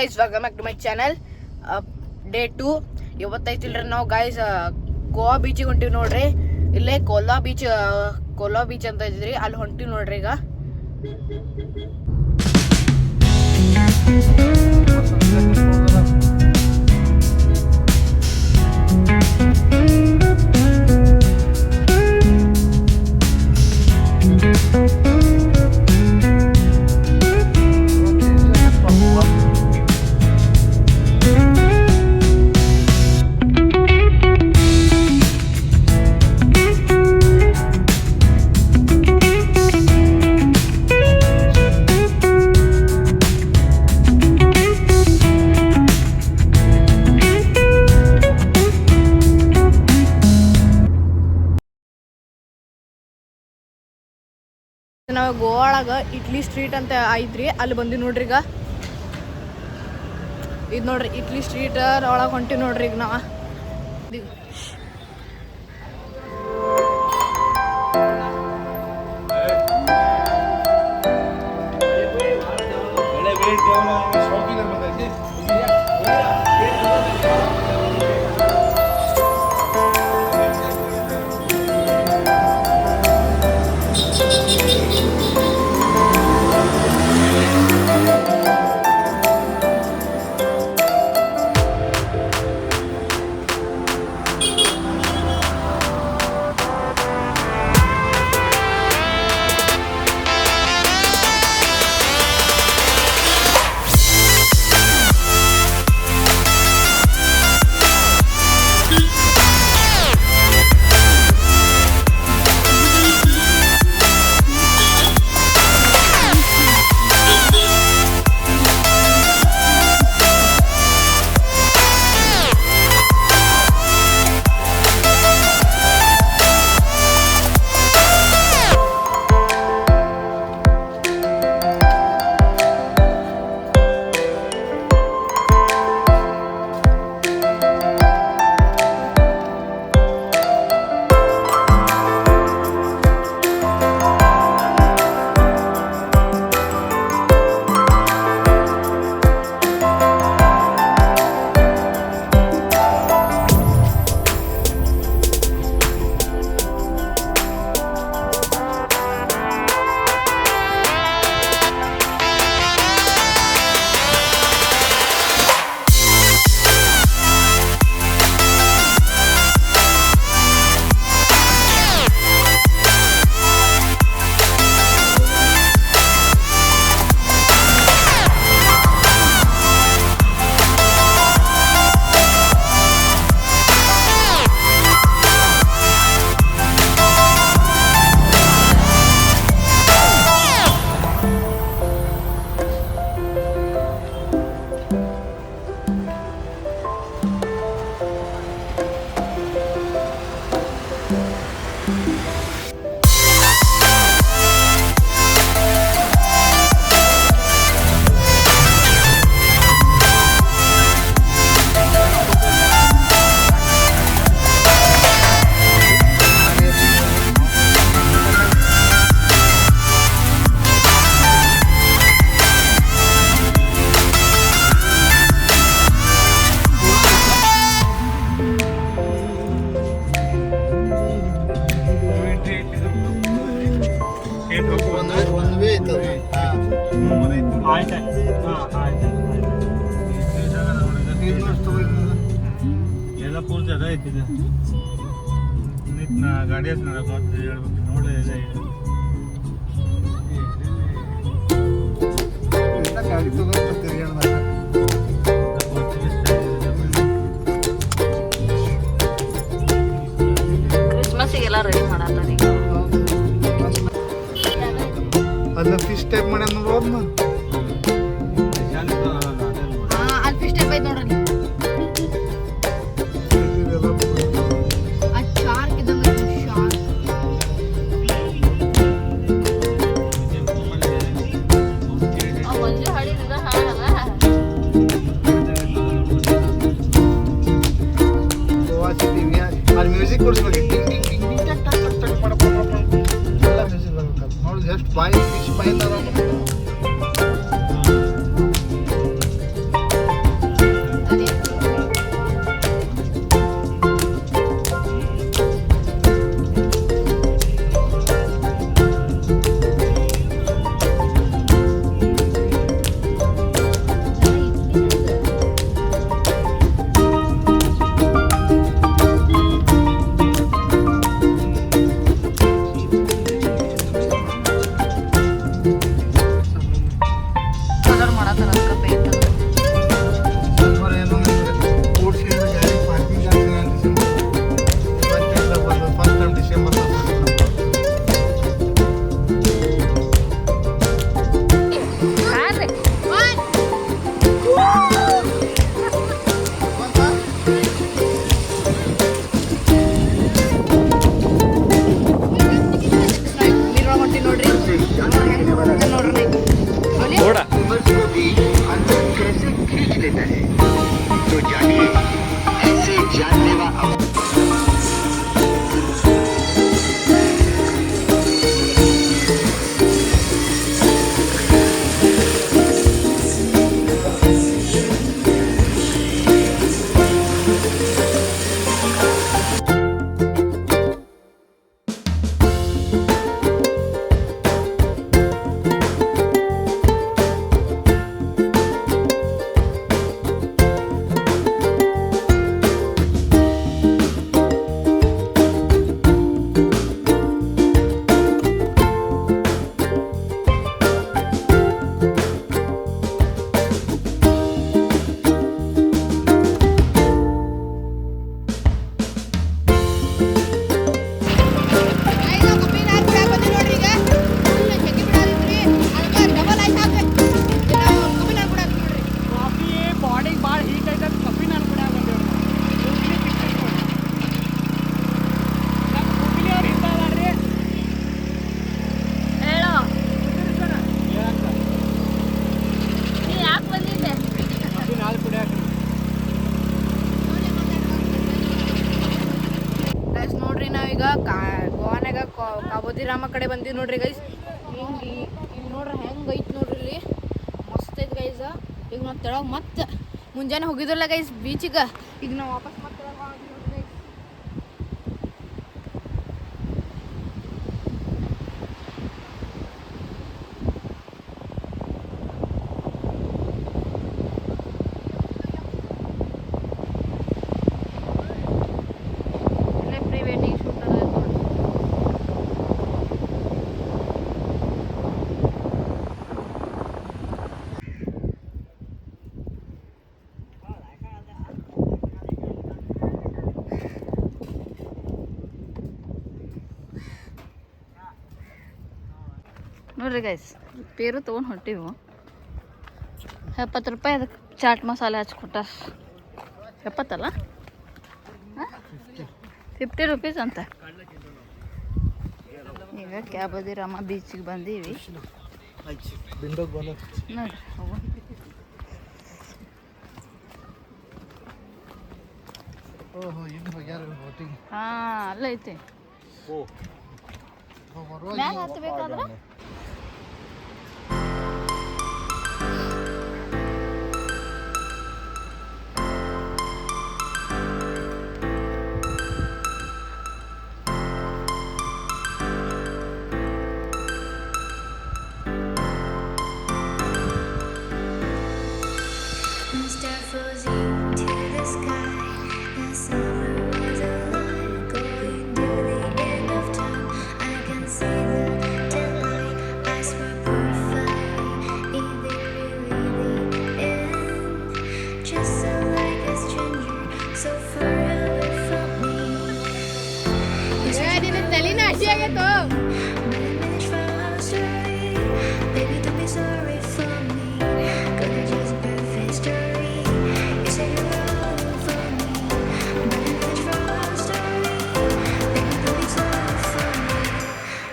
Guys, welcome back to my channel. Day 2 ಇವತ್ತೈತಿಲ್ರಿ ನಾವು guys Goa ಬೀಚಿಗೆ ಹೊಂಟಿವಿ ನೋಡ್ರಿ. ಇಲ್ಲೇ ಕೋಲಾ ಬೀಚ್ ಅಂತ ಇದ್ರಿ, ಅಲ್ಲಿ ಹೊಂಟಿವಿ ನೋಡ್ರಿ. ಈಗ ನಾವು ಗೋವಾ ಒಳಗ ಇಡ್ಲಿ ಸ್ಟ್ರೀಟ್ ಅಂತ ಐತ್ರಿ, ಅಲ್ಲಿ ಬಂದಿವಿ ನೋಡ್ರಿ. ಈಗ ಇದು ನೋಡ್ರಿ ಇಡ್ಲಿ ಸ್ಟ್ರೀಟ್ ಒಳಗೆ ಹೊಂಟಿವಿ ನೋಡ್ರಿ. ಈಗ ನಾವು ಎಲ್ಲ ಪೂರ್ತಿ ಅದ ಐತಿದೆ. ಗಾಡಿ ನೋಡ್ಲೇ ಗಾಡಿ ಕ್ರಿಸ್ಮಸ್ಸಿಗೆಲ್ಲ ರೆಡಿ ಮಾಡತ್ತಾರ. ಈಗ ಅದನ್ನ ಫಿಶ್ ಟೈಪ್ ಮಾಡ್ಯಾನ ನೋಡ್ನ. ಅಲ್ಲಿ ಫಿಶ್ ಟೈಪ್ ಐತೆ ನೋಡ್ರಿ. ಶಾರ್ಕ್ ಇದ್ದಂಗೆ ಶಾರ್ಕ್. ಮಂಜು ಹಾಡಿದ ಹಾಡಲ್ಲ ಮ್ಯೂಸಿಕ್ ಕೊಡಿಸ್ಬೇಕು. ನೋಡಿ ಎಷ್ಟು ಬಾಯಿ ಫಿಶ್ ಬಾಯಿ ಬದಿರಾಮ ಕಡೆ ಬಂದಿವಿ ನೋಡ್ರಿ ಗೈಸ್. ಹಿಂಗೆ ಇಲ್ಲಿ ನೋಡ್ರಿ ಹೆಂಗೆ ಐತೆ ನೋಡ್ರಿ, ಇಲ್ಲಿ ಮಸ್ತ್ ಐತೆ ಗೈಸ್. ಈಗ ನಾವು ತೆಳಗೆ ಮತ್ತೆ ಮುಂಜಾನೆ ಹೋಗಿದ್ರಲ್ಲ ಗೈಸ್ ಬೀಚಿಗೆ, ಈಗ ನಾವು ವಾಪಸ್ ಮತ್ತೆ ತೆಳಗೆ ಹೋಗಿದ್ವಿ ನೋಡ್ರಿ ಗೈಸ್. ಇಲ್ಲೇ ಪ್ರೀ ವೆಡ್ಡಿಂಗ್ ಶೂಟ್ ಅದ ನೋಡ್ರಿ. ನೋಡ್ರಿ ಗೈಸ್, ಪೇರು ತೊಗೊಂಡು ಹೊಂಟಿವು. 70 ರೂಪಾಯಿ ಅದಕ್ಕೆ ಚಾಟ್ ಮಸಾಲೆ ಹಚ್ಕೊಟ್ಟ. 70 ಅಲ್ಲ, 50 ರುಪೀಸ್ ಅಂತ. ಈಗ ಕ್ಯಾಬದಿರಾಮ ಬೀಚಿಗೆ ಬಂದೀವಿ ನೋಡ್ರಿ. ಹಾಂ ಅಲ್ಲೈತೆ ಮ್ಯಾಗ ಹತ್ತಬೇಕಾದ್ರೆ. Star floating to the sky. The summer was alive, going to the end of time. I can see the daylight. Eyes were perfect. Is it really the end? Just so like a stranger, so far away from me. It's managed for our story. Baby, don't be sorry for me. 'Cause it's just perfect story. You say you're all for me. Managed for our story. Baby, don't be sorry for me.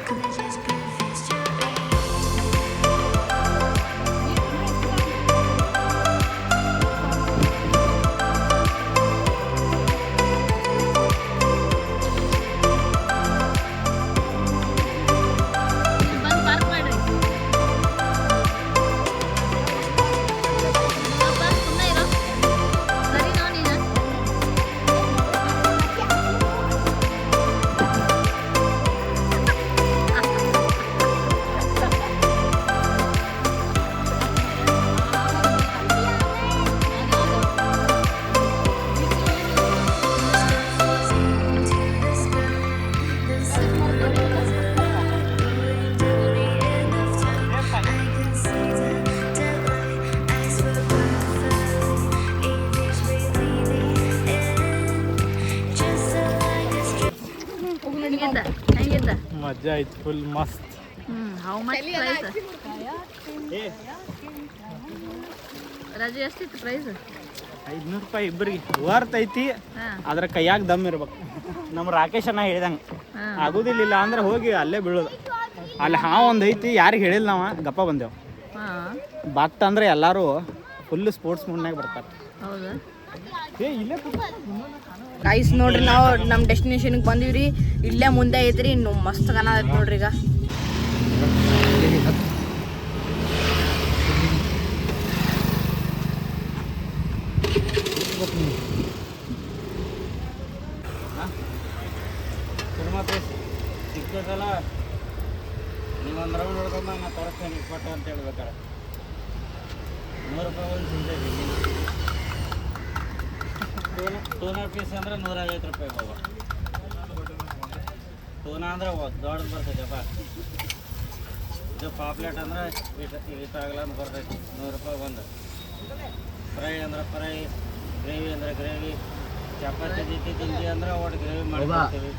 'Cause it's just perfect story. ಬಂದು park ಮಾಡ್ರಿ. ಸುಮ್ಮನೆ ಇರೋ ಸರಿ no ನೀನು. ಹೆಂಗಿದ್ದ? ಮಜಾ ಆಯ್ತು, full ಮಸ್ತ್. How much price? Raju ಎಷ್ಟಿತ್ತು ಪ್ರೈಸ್? 500 ರೂಪಾಯಿ ಇಬ್ಬರಿಗೆ ವರ್ತ್ ಐತಿ. ಹಾಂ ಅದ್ರ ಕೈಯಾಗ ದಮ್ ಇರ್ಬೇಕು. ನಮ್ಮ ರಾಕೇಶ್ ಅಣ್ಣ ಹೇಳ್ದಂಗೆ ಹಾಂ ಆಗೋದಿಲ್ಲ ಅಂದ್ರೆ ಹೋಗಿ ಅಲ್ಲೇ ಬೀಳೋದು. ಅಲ್ಲಿ ಹಾವು ಒಂದು ಐತಿ, ಯಾರಿಗೆ ಹೇಳಿಲ್ಲ ನಾವು ಗಪ್ಪ ಬಂದೆವು. ಹಾಂ ಬಟ್ ಅಂದ್ರೆ ಎಲ್ಲರೂ ಫುಲ್ ಸ್ಪೋರ್ಟ್ಸ್ ಮೂಡ್ನಾಗ ಬರ್ತಾರೆ. ಹೌದಾ ಇಲ್ಲೇ ಗೈಸ್ ನೋಡ್ರಿ, ನಾವು ನಮ್ಮ ಡೆಸ್ಟಿನೇಷನ್ಗೆ ಬಂದೀವ್ರಿ. ಇಲ್ಲೇ ಮುಂದೆ ಐತ್ರಿ, ಇನ್ನು ಮಸ್ತ್ ಕಾಣತೈತಿ ನೋಡ್ರಿ. ಈಗ ಸಿಗ್ತದಲ್ಲ, ನೀವೊಂದು ರೌಂಡ್ ಹೊಡ್ಕೊಂಡ ನಾ ತೋರಿಸ್ತೇನೆ ಕೊಟ್ಟು ಅಂತ ಹೇಳ್ಬೇಕಾರೆ 100 ರೂಪಾಯಿ ಒಂದು ಸಿಗ್ತೈತಿ. ಟೂನರ್ ಪೀಸ್ ಅಂದ್ರೆ 150 ರೂಪಾಯಿ ಬಾಬಾ. ಟೂನ ಅಂದ್ರೆ ದೊಡ್ಡದು ಬರ್ತೈತಪ್ಪ. ಇದು ಪಾಪ್ಲೆಟ್ ಅಂದ್ರೆ ಇಷ್ಟಾಗಲ್ಲ ಅಂತ ಬರ್ತೈತಿ, 100 ರೂಪಾಯಿ ಒಂದು. ಫ್ರೈ ಅಂದ್ರೆ ಫ್ರೈ, ಗ್ರೇವಿ ಅಂದ್ರೆ ಗ್ರೇವಿ. ಚಪಾತಿ ಜೊತೆ ತಿಂಡಿ ಅಂದ್ರೆ ಒಟ್ಟು ಗ್ರೇವಿ ಮಾಡ್ಕೊಡ್ತೀವಿ.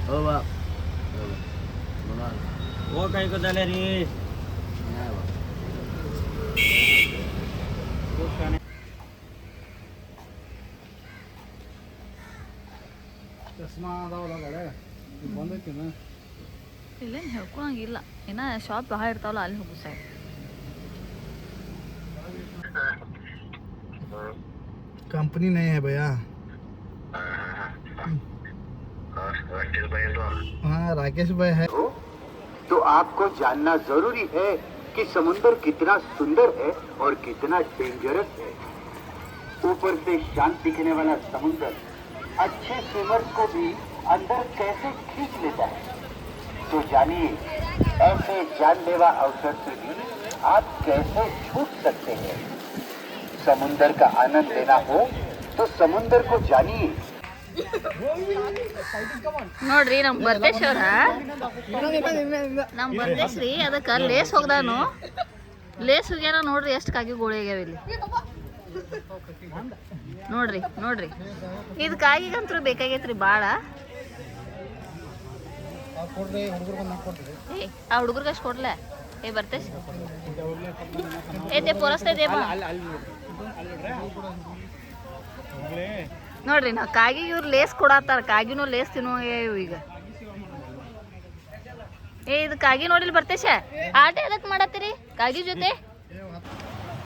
ಓ ಕಾಯ್ಕೋದಲ್ಲೇ ರೀ. ಚಸ್ಮಾ ಅದಾವಲ್ಲ ಕಡೆ ಬಂದೈತಿನ. ಇಲ್ಲೇನು ಹೇಳ್ಕೊಳಂಗಿಲ್ಲ, ಇನ್ನು ಶಾಪ್ ಬಹಳ ಇರ್ತಾವಲ್ಲ ಅಲ್ಲಿ ಹೋಗು ಸರ್. कंपनी नहीं है भैया. हाँ राकेश भाई है. तो आपको जानना जरूरी है कि समुंदर कितना सुंदर है और कितना डेंजरस है। ऊपर से शांत दिखने वाला समुंदर अच्छे स्विमर्स को भी अंदर कैसे खींच लेता है। तो जानिए ऐसे जानलेवा अवसर से भी आप कैसे छूट सकते हैं। समुंदर का आनंद लेना हो तो समुंदर को जानिए। ನೋಡ್ರಿ ನಮ್ಮ ಬರ್ದೇಶ್ವರ ನಮ್ಮ ಬರ್ದೇಶ್ರೀ ಅದಕ್ಕೆ ಲೇಸ್ ಹೋಗ್ದಾನು ಲೇಸ್ ಹೋಗ್ಯಾನ ನೋಡ್ರಿ ಎಷ್ಟು ಕಾಗಿ ಗೋಳಿ ಆಗ್ಯಾವ ಇಲ್ಲಿ ನೋಡ್ರಿ ನೋಡ್ರಿ ಇದು ಕಾಗಿಗಂತೂ ಬೇಕಾಗೈತ್ರಿ ಭಾಳ ಏ ಆ ಹುಡುಗರಿಗೆ ಅಷ್ಟು ಕೊಡ್ಲೆ ಏ ಬರ್ತೇಶ್ ಏ ದೇ ಪೋರಸ್ತಾ ದೇ ಬಾ ನೋಡ್ರಿ ನಾ ಕಾಗಿ ಇವ್ರು ಲೇಸ್ ಕೊಡತ್ತಾರ ಕಾಗಿನೂ ಲೇಸ್ ತಿನ್ನೋ ಈಗ ಏ ಇದು ಕಾಗಿ ನೋಡಿಲ್ ಬರ್ತೇಶ ಆಟ ಎದಕ್ ಮಾಡತ್ತೀರಿ ಕಾಗಿ ಜೊತೆ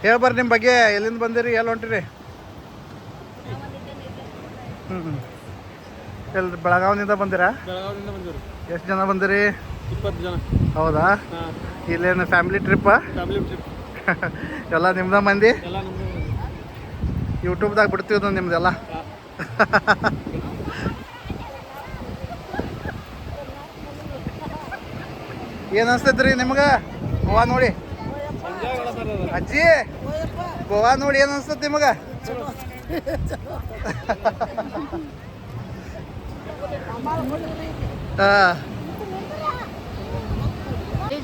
ಹೇಳ್ಬರ್ರಿ ನಿಮ್ಮ ಬಗ್ಗೆ ಎಲ್ಲಿಂದ ಬಂದಿರಿ ಎಲ್ಲಿ ಹೊಂಟಿರಿ ಎಲ್ಲಿ ಬೆಳಗಾವಿನಿಂದ ಬಂದಿರಾ ಬೆಳಗಾವಿಯಿಂದ ಬಂದಿವ್ರಿ ಎಷ್ಟು ಜನ ಬಂದಿರಿ 20 ಜನ ಹೌದಾ ಇಲ್ಲೇನು ಫ್ಯಾಮಿಲಿ ಟ್ರಿಪ್ಪ ಫ್ಯಾಮಿಲಿ ಟ್ರಿಪ್ ಎಲ್ಲ ನಿಮ್ದ ಮಂದಿ ಎಲ್ಲ ನಮ್ದು ಯೂಟ್ಯೂಬ್ದಾಗ ಬಿಡ್ತೀವಿ ನಿಮ್ದೆಲ್ಲ ಏನು ಅನ್ಸ್ತೈತ್ರಿ ನಿಮ್ಗೆ ಗೋವಾ ನೋಡಿ ಅಜ್ಜಿ ಗೋವಾ ನೋಡಿ ಏನು ಅನ್ಸ್ತೈತಿ ನಿಮಗೆ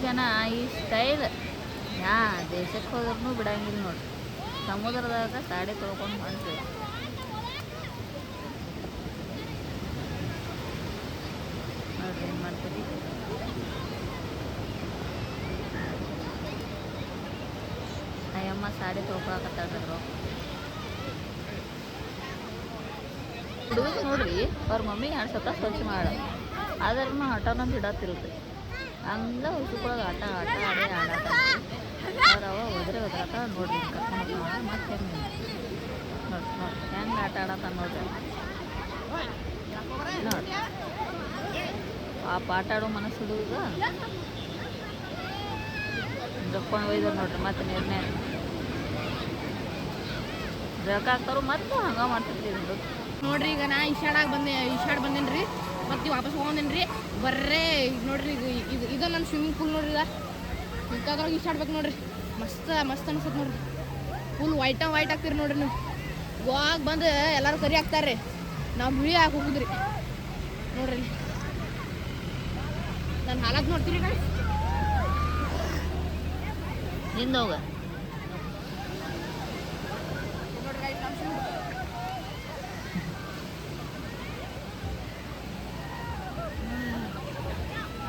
ಜನ ಈ ಸ್ಟೈಲ್ ಯಾ ದೇಶಕ್ಕೆ ಹೋದ್ರೂ ಬಿಡಂಗಿಲ್ಲ ನೋಡ್ರಿ ಸಮುದ್ರದಾಗ ಸಾಡಿ ತೊಳ್ಕೊಂಡು ಹೊಂಟ್ರಿ ನೋಡ್ರಿ ಏನು ಮಾಡ್ತೀರಿ ಅಯ್ಯಮ್ಮ ಸಾಡಿ ತೊಳ್ಕೊಳಕತ್ತಾಳ್ರಿ ಹುಡುಗ ನೋಡ್ರಿ ಅವ್ರ ಮಮ್ಮಿ 2 ಸತ ಸ್ವಚ್ಛ ಮಾಡ ಆದ್ರೂ ಆಟನೊಂದು ಇಡತ್ತಿಲ್ರಿ ಹಂಗ ಉಸುಕೊಳಗೆ ಆಟ ಆಡಿ ಆಡಾಟ ಅವ್ರು ಅವ ಒದ್ರಾತ ನೋಡ್ರಿ ಕರ್ಕೊಂಡು ಮತ್ತೆ ನೋಡ್ರಿ ನೋಡ್ರಿ ಹೆಂಗೆ ಆಟ ಆಡತ್ತ ನೋಡ್ರಿ ನೋಡಿ ಪಾಪ ಆಟ ಆಡೋ ಮನಸ್ಸು ಹುಡುಗ ಜಪ್ಕೊಂಡು ಒಯ್ದಾರ ನೋಡ್ರಿ ಮತ್ತೆ ನೀರ್ನ್ಯಾಗ ಜಳಕ ಹಾಕ್ತಾರು ಮತ್ತೆ ಹಂಗ ಮಾಡ್ತಿರ್ತೀವಿ ನೋಡ್ರಿ ಈಗ ನಾ ಈಶಾಡ್ ಬಂದೇನ್ರಿ ಮತ್ತೆ ವಾಪಸ್ ಹೋಗೋದೇನ್ರಿ ಬರ್ರೇ ಈಗ ನೋಡ್ರಿ ಇದು ನನ್ನ ಸ್ವಿಮ್ಮಿಂಗ್ ಪೂಲ್ ನೋಡ್ರಿ ಇಂಥದ್ರೊಳಗೆ ಈಶಾಡ್ಬೇಕು ನೋಡ್ರಿ ಮಸ್ತ್ ಅನ್ಸತ್ ನೋಡ್ರಿ ಫುಲ್ ವೈಟ್ ಆಗ್ತೀರಿ ನೋಡ್ರಿ ನೀವು ಗೋವಾಗ ಬಂದು ಎಲ್ಲರೂ ಕರಿ ಹಾಕ್ತಾರ್ರಿ ನಾವು ಬಿಳಿ ಹಾಕಿ ಹೋಗುದ್ರಿ ನೋಡ್ರಿ ನನ್ನ ಹಾಲತ್ ನೋಡ್ತೀರಿ ಹಿಂದೋಗ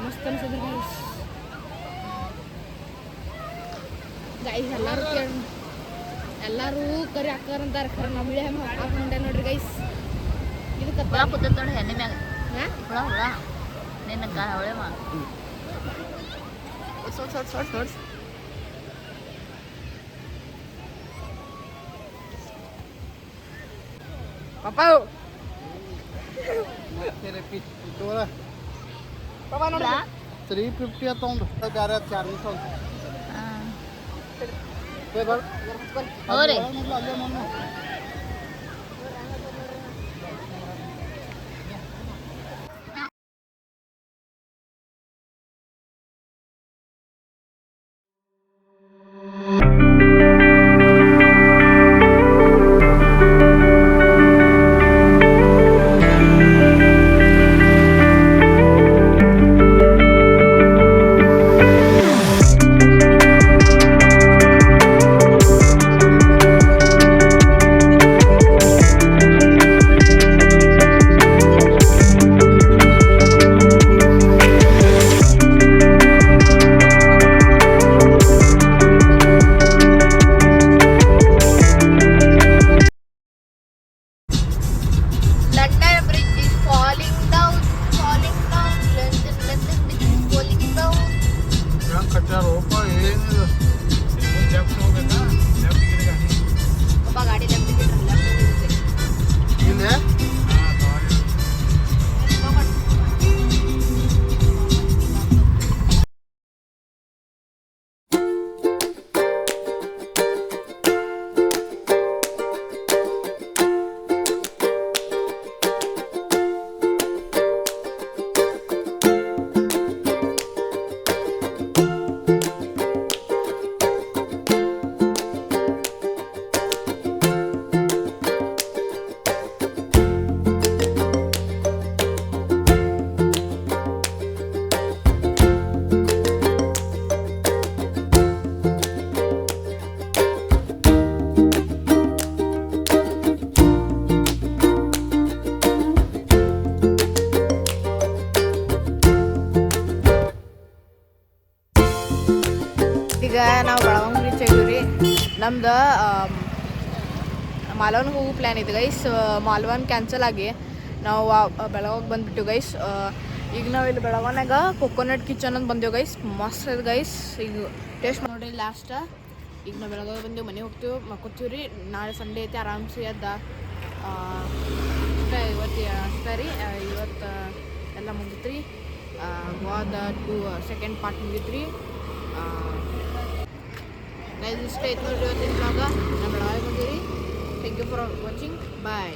ಮಸ್ತ್ ಅನ್ಸದ್ರಿ ಗೈಸ್ ಎಲ್ಲರೂ ಕರಿ ಹಾಕ್ತಾರಂತಾರ ಖರೆ ನಮ್ಮ ಬಿಳಿ ಹಾಕೊಂಡೆ ನೋಡ್ರಿ ಗೈಸ್ ಇದಕ್ಕೆ ಹುಳ ಕುತ್ತೈತೆ ನೋಡಿ ಎಣ್ಣೆ ಮ್ಯಾಗ ಹುಳ ನಿನ್ನ ಹೊಳೆ ಮಾ ಸೋಡ್ಸ್ ಪಾಪ 350 ತೊಗೊಂಡು ಬೇರೆ 400 ಹೋರಿ ಅಲ್ಲೇ ನೋಡು ನಮ್ದು ಮಾಲ್ವನ್ಗೆ ಹೋಗೋ ಪ್ಲ್ಯಾನ್ ಇದೆ ಗೈಸ್. ಮಾಲ್ವನ್ ಕ್ಯಾನ್ಸಲ್ ಆಗಿ ನಾವು ಬೆಳಗ್ಗೆ ಬಂದುಬಿಟ್ಟು ಗೈಸ್. ಈಗ ನಾವು ಇಲ್ಲಿ ಬೆಳವನಾಗ ಕೊಕೊನಟ್ ಕಿಚನ್ ಅಂತ ಬಂದೇವು ಗೈಸ್. ಮಸ್ತ್ ಇದೆ ಗೈಸ್. ಈಗ ಟೇಸ್ಟ್ ನೋಡ್ರಿ ಲಾಸ್ಟ್. ಈಗ ನಾವು ಬೆಳಗ್ಗೆ ಬಂದೇವು, ಮನೆ ಹೋಗ್ತೀವಿ, ಮಕ್ಕೋತೀವಿ ರೀ. ನಾಳೆ ಸಂಡೇ ಐತೆ, ಆರಾಮ್ಸೆ ಎದ್ದ ಅಷ್ಟೇ. ಇವತ್ತು ಅಷ್ಟೇ ರೀ. ಇವತ್ತು ಎಲ್ಲ ಮುಗಿತು ರೀ. ಗೋವಾದ ಸೆಕೆಂಡ್ ಪಾರ್ಟ್ ಮುಗಿತು ರೀ. ಇಷ್ಟ ಐತೆ ನೋಡ್ರಿ ಇವತ್ತಿನ ಬ್ಲಾಗ. ನಮ್ಮ ಬೆಳಗ್ಗೆ ಬಂದೀವಿ ರೀ. Thank you for watching. Bye.